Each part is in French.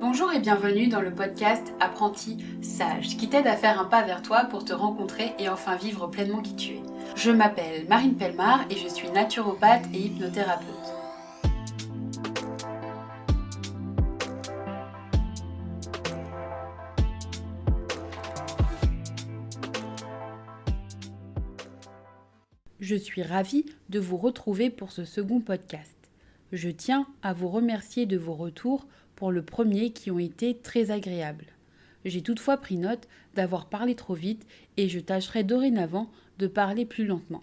Bonjour et bienvenue dans le podcast Apprenti Sage, qui t'aide à faire un pas vers toi pour te rencontrer et enfin vivre pleinement qui tu es. Je m'appelle Marine Pellemard et je suis naturopathe et hypnothérapeute. Je suis ravie de vous retrouver pour ce second podcast. Je tiens à vous remercier de vos retours pour le premier qui ont été très agréables. J'ai toutefois pris note d'avoir parlé trop vite et je tâcherai dorénavant de parler plus lentement.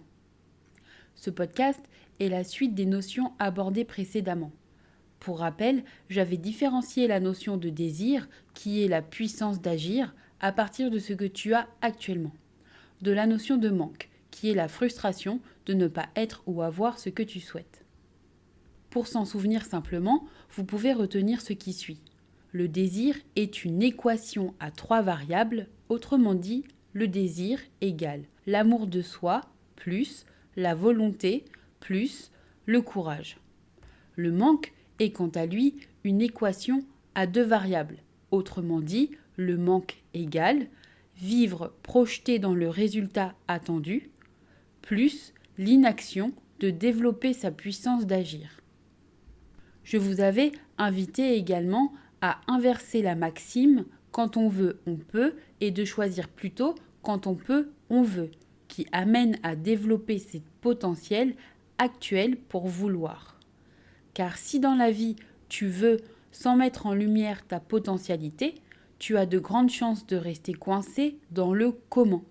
Ce podcast est la suite des notions abordées précédemment. Pour rappel, j'avais différencié la notion de désir, qui est la puissance d'agir, à partir de ce que tu as actuellement, de la notion de manque, qui est la frustration de ne pas être ou avoir ce que tu souhaites. Pour s'en souvenir simplement, vous pouvez retenir ce qui suit. Le désir est une équation à 3 variables, autrement dit, le désir égale l'amour de soi plus la volonté plus le courage. Le manque est quant à lui une équation à 2 variables, autrement dit, le manque égale vivre projeté dans le résultat attendu plus l'inaction de développer sa puissance d'agir. Je vous avais invité également à inverser la maxime « quand on veut, on peut » et de choisir plutôt « quand on peut, on veut » qui amène à développer ses potentiels actuels pour vouloir. Car si dans la vie, tu veux sans mettre en lumière ta potentialité, tu as de grandes chances de rester coincé dans le comment.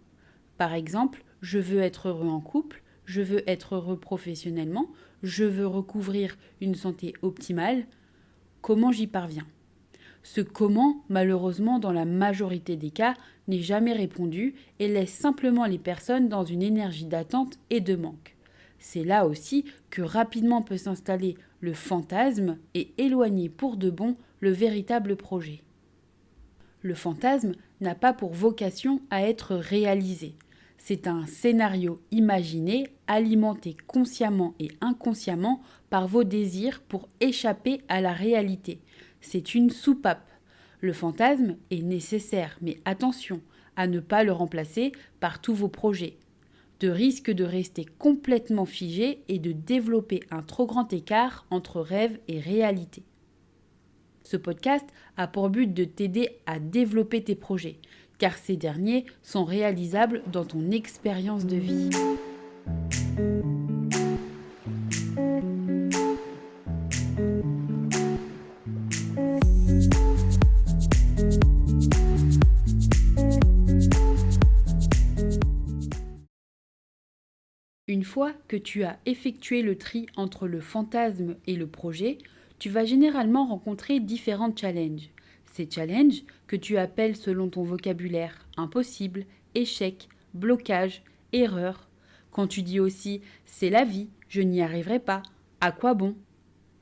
Par exemple, je veux être heureux en couple, je veux être heureux professionnellement, je veux recouvrir une santé optimale. Comment j'y parviens ? Ce comment, malheureusement, dans la majorité des cas, n'est jamais répondu et laisse simplement les personnes dans une énergie d'attente et de manque. C'est là aussi que rapidement peut s'installer le fantasme et éloigner pour de bon le véritable projet. Le fantasme n'a pas pour vocation à être réalisé. C'est un scénario imaginé, alimenté consciemment et inconsciemment par vos désirs pour échapper à la réalité. C'est une soupape. Le fantasme est nécessaire, mais attention à ne pas le remplacer par tous vos projets. De risque de rester complètement figé et de développer un trop grand écart entre rêve et réalité. Ce podcast a pour but de t'aider à développer tes projets, car ces derniers sont réalisables dans ton expérience de vie. Une fois que tu as effectué le tri entre le fantasme et le projet, tu vas généralement rencontrer différents challenges. Ces challenges, que tu appelles selon ton vocabulaire impossible, échec, blocage, erreur. Quand tu dis aussi c'est la vie, je n'y arriverai pas, à quoi bon ?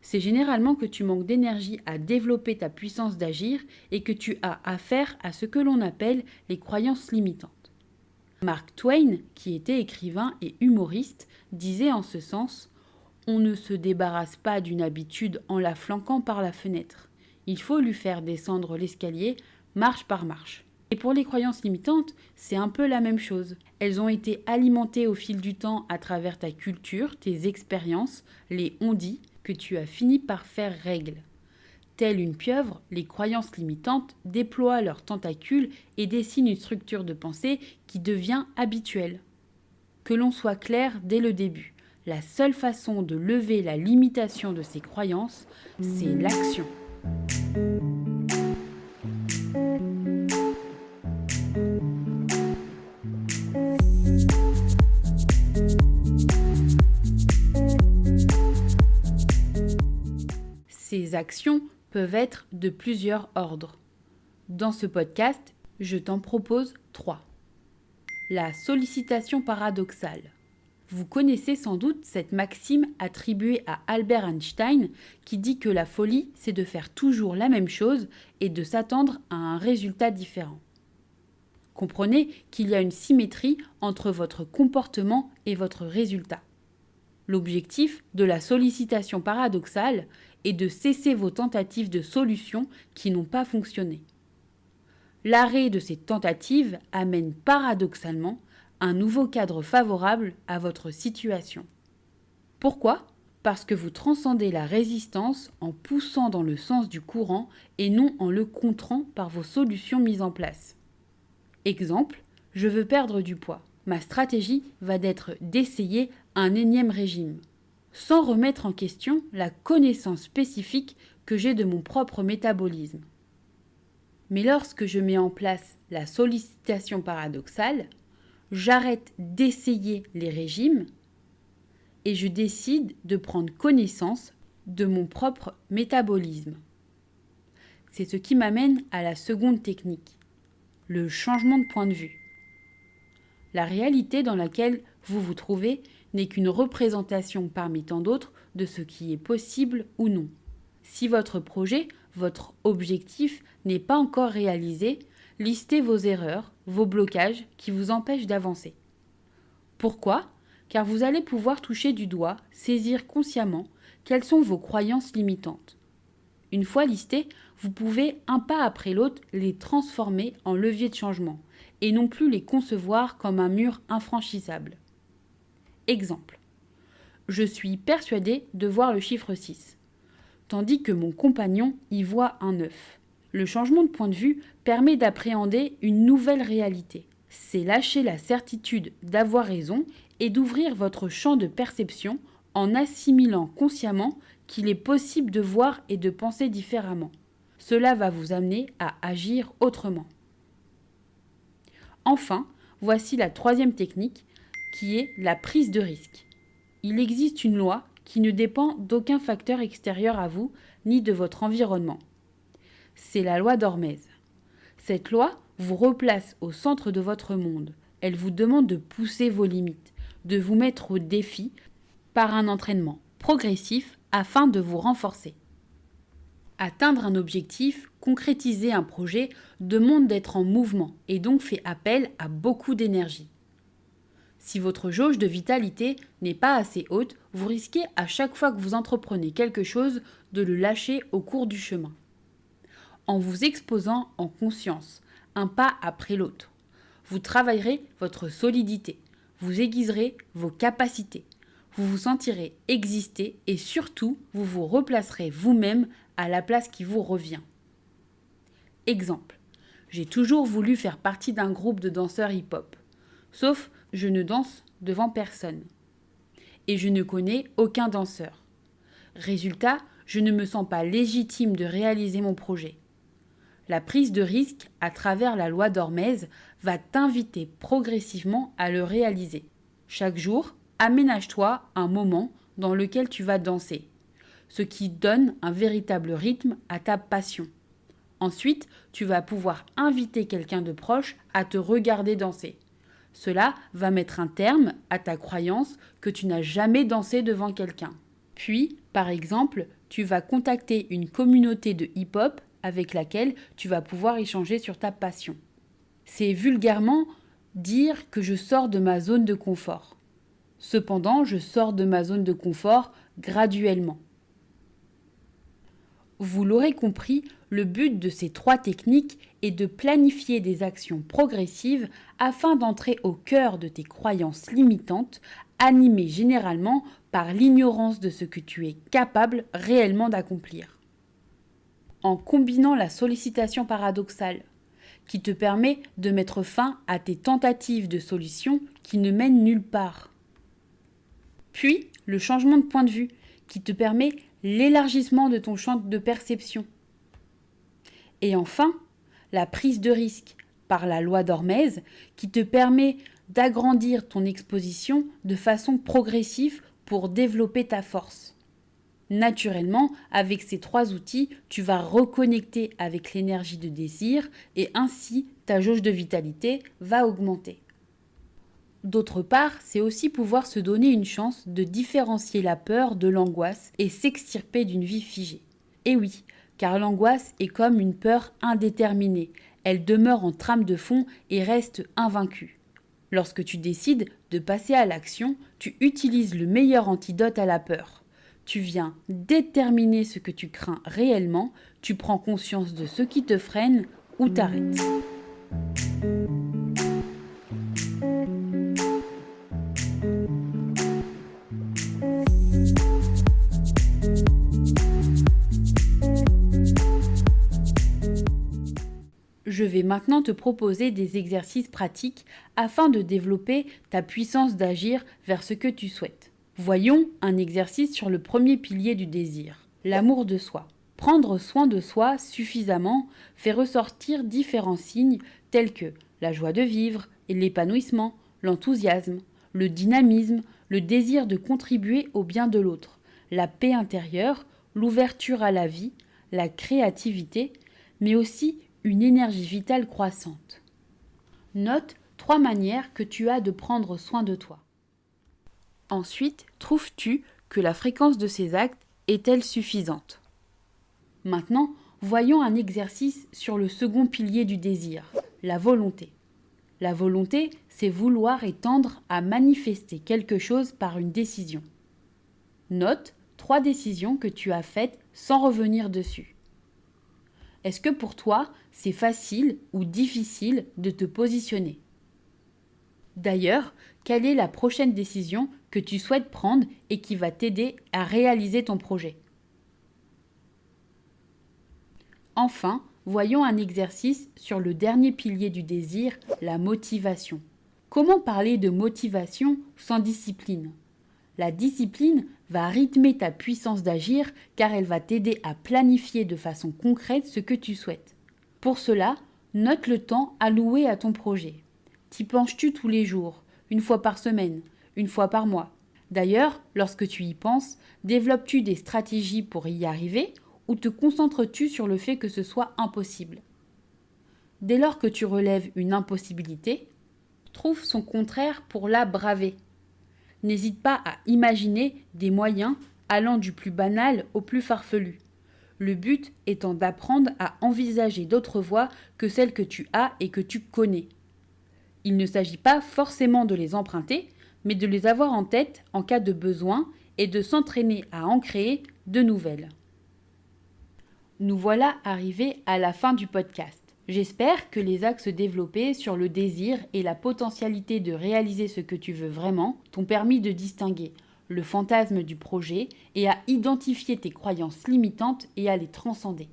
C'est généralement que tu manques d'énergie à développer ta puissance d'agir et que tu as affaire à ce que l'on appelle les croyances limitantes. Mark Twain, qui était écrivain et humoriste, disait en ce sens « On ne se débarrasse pas d'une habitude en la flanquant par la fenêtre. Il faut lui faire descendre l'escalier marche par marche. » Et pour les croyances limitantes, c'est un peu la même chose. Elles ont été alimentées au fil du temps à travers ta culture, tes expériences, les on-dit que tu as fini par faire règle. Telle une pieuvre, les croyances limitantes déploient leurs tentacules et dessinent une structure de pensée qui devient habituelle. Que l'on soit clair dès le début, la seule façon de lever la limitation de ces croyances, c'est l'action. Ces actions peuvent être de plusieurs ordres. Dans ce podcast, je t'en propose 3. La sollicitation paradoxale. Vous connaissez sans doute cette maxime attribuée à Albert Einstein qui dit que la folie, c'est de faire toujours la même chose et de s'attendre à un résultat différent. Comprenez qu'il y a une symétrie entre votre comportement et votre résultat. L'objectif de la sollicitation paradoxale et de cesser vos tentatives de solutions qui n'ont pas fonctionné. L'arrêt de ces tentatives amène paradoxalement un nouveau cadre favorable à votre situation. Pourquoi ? Parce que vous transcendez la résistance en poussant dans le sens du courant et non en le contrant par vos solutions mises en place. Exemple, je veux perdre du poids. Ma stratégie va être d'essayer un énième régime, sans remettre en question la connaissance spécifique que j'ai de mon propre métabolisme. Mais lorsque je mets en place la sollicitation paradoxale, j'arrête d'essayer les régimes et je décide de prendre connaissance de mon propre métabolisme. C'est ce qui m'amène à la seconde technique, le changement de point de vue. La réalité dans laquelle vous vous trouvez n'est qu'une représentation parmi tant d'autres de ce qui est possible ou non. Si votre projet, votre objectif n'est pas encore réalisé, listez vos erreurs, vos blocages qui vous empêchent d'avancer. Pourquoi ? Car vous allez pouvoir toucher du doigt, saisir consciemment quelles sont vos croyances limitantes. Une fois listées, vous pouvez un pas après l'autre les transformer en levier de changement et non plus les concevoir comme un mur infranchissable. Exemple. Je suis persuadée de voir le chiffre 6, tandis que mon compagnon y voit un 9. Le changement de point de vue permet d'appréhender une nouvelle réalité. C'est lâcher la certitude d'avoir raison et d'ouvrir votre champ de perception en assimilant consciemment qu'il est possible de voir et de penser différemment. Cela va vous amener à agir autrement. Enfin, voici la troisième technique qui est la prise de risque. Il existe une loi qui ne dépend d'aucun facteur extérieur à vous ni de votre environnement. C'est la loi d'Hormèse. Cette loi vous replace au centre de votre monde. Elle vous demande de pousser vos limites, de vous mettre au défi par un entraînement progressif afin de vous renforcer. Atteindre un objectif, concrétiser un projet demande d'être en mouvement et donc fait appel à beaucoup d'énergie. Si votre jauge de vitalité n'est pas assez haute, vous risquez à chaque fois que vous entreprenez quelque chose de le lâcher au cours du chemin. En vous exposant en conscience, un pas après l'autre, vous travaillerez votre solidité, vous aiguiserez vos capacités, vous vous sentirez exister et surtout, vous vous replacerez vous-même à la place qui vous revient. Exemple, j'ai toujours voulu faire partie d'un groupe de danseurs hip-hop, sauf je ne danse devant personne et je ne connais aucun danseur. Résultat, je ne me sens pas légitime de réaliser mon projet. La prise de risque à travers la loi d'Hormèse va t'inviter progressivement à le réaliser. Chaque jour, aménage-toi un moment dans lequel tu vas danser, ce qui donne un véritable rythme à ta passion. Ensuite, tu vas pouvoir inviter quelqu'un de proche à te regarder danser. Cela va mettre un terme à ta croyance que tu n'as jamais dansé devant quelqu'un. Puis, par exemple, tu vas contacter une communauté de hip-hop avec laquelle tu vas pouvoir échanger sur ta passion. C'est vulgairement dire que je sors de ma zone de confort. Cependant, je sors de ma zone de confort graduellement. Vous l'aurez compris, le but de ces 3 techniques est de planifier des actions progressives afin d'entrer au cœur de tes croyances limitantes, animées généralement par l'ignorance de ce que tu es capable réellement d'accomplir. En combinant la sollicitation paradoxale, qui te permet de mettre fin à tes tentatives de solutions qui ne mènent nulle part. Puis, le changement de point de vue, qui te permet l'élargissement de ton champ de perception. Et enfin, la prise de risque par la loi d'Hormèse, qui te permet d'agrandir ton exposition de façon progressive pour développer ta force. Naturellement, avec ces 3 outils, tu vas reconnecter avec l'énergie de désir et ainsi ta jauge de vitalité va augmenter. D'autre part, c'est aussi pouvoir se donner une chance de différencier la peur de l'angoisse et s'extirper d'une vie figée. Et oui, car l'angoisse est comme une peur indéterminée. Elle demeure en trame de fond et reste invaincue. Lorsque tu décides de passer à l'action, tu utilises le meilleur antidote à la peur. Tu viens déterminer ce que tu crains réellement, tu prends conscience de ce qui te freine ou t'arrête. Je vais maintenant te proposer des exercices pratiques afin de développer ta puissance d'agir vers ce que tu souhaites. Voyons un exercice sur le premier pilier du désir, l'amour de soi. Prendre soin de soi suffisamment fait ressortir différents signes tels que la joie de vivre et l'épanouissement, l'enthousiasme, le dynamisme, le désir de contribuer au bien de l'autre, la paix intérieure, l'ouverture à la vie, la créativité, mais aussi une énergie vitale croissante. Note 3 manières que tu as de prendre soin de toi. Ensuite, trouves-tu que la fréquence de ces actes est-elle suffisante? Maintenant, voyons un exercice sur le second pilier du désir, la volonté. La volonté, c'est vouloir et tendre à manifester quelque chose par une décision. Note 3 décisions que tu as faites sans revenir dessus. Est-ce que pour toi, c'est facile ou difficile de te positionner? D'ailleurs, quelle est la prochaine décision que tu souhaites prendre et qui va t'aider à réaliser ton projet? Enfin, voyons un exercice sur le dernier pilier du désir, la motivation. Comment parler de motivation sans discipline? La discipline va rythmer ta puissance d'agir car elle va t'aider à planifier de façon concrète ce que tu souhaites. Pour cela, note le temps alloué à ton projet. T'y penches-tu tous les jours, une fois par semaine, une fois par mois? D'ailleurs, lorsque tu y penses, développes-tu des stratégies pour y arriver ou te concentres-tu sur le fait que ce soit impossible? Dès lors que tu relèves une impossibilité, trouve son contraire pour la braver. N'hésite pas à imaginer des moyens allant du plus banal au plus farfelu. Le but étant d'apprendre à envisager d'autres voies que celles que tu as et que tu connais. Il ne s'agit pas forcément de les emprunter, mais de les avoir en tête en cas de besoin et de s'entraîner à en créer de nouvelles. Nous voilà arrivés à la fin du podcast. J'espère que les axes développés sur le désir et la potentialité de réaliser ce que tu veux vraiment t'ont permis de distinguer le fantasme du projet et à identifier tes croyances limitantes et à les transcender.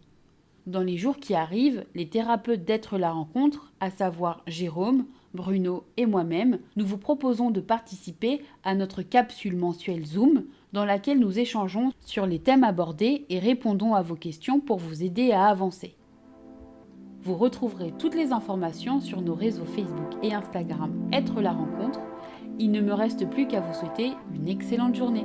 Dans les jours qui arrivent, les thérapeutes d'être la rencontre, à savoir Jérôme, Bruno et moi-même, nous vous proposons de participer à notre capsule mensuelle Zoom dans laquelle nous échangeons sur les thèmes abordés et répondons à vos questions pour vous aider à avancer. Vous retrouverez toutes les informations sur nos réseaux Facebook et Instagram Être la rencontre. Il ne me reste plus qu'à vous souhaiter une excellente journée.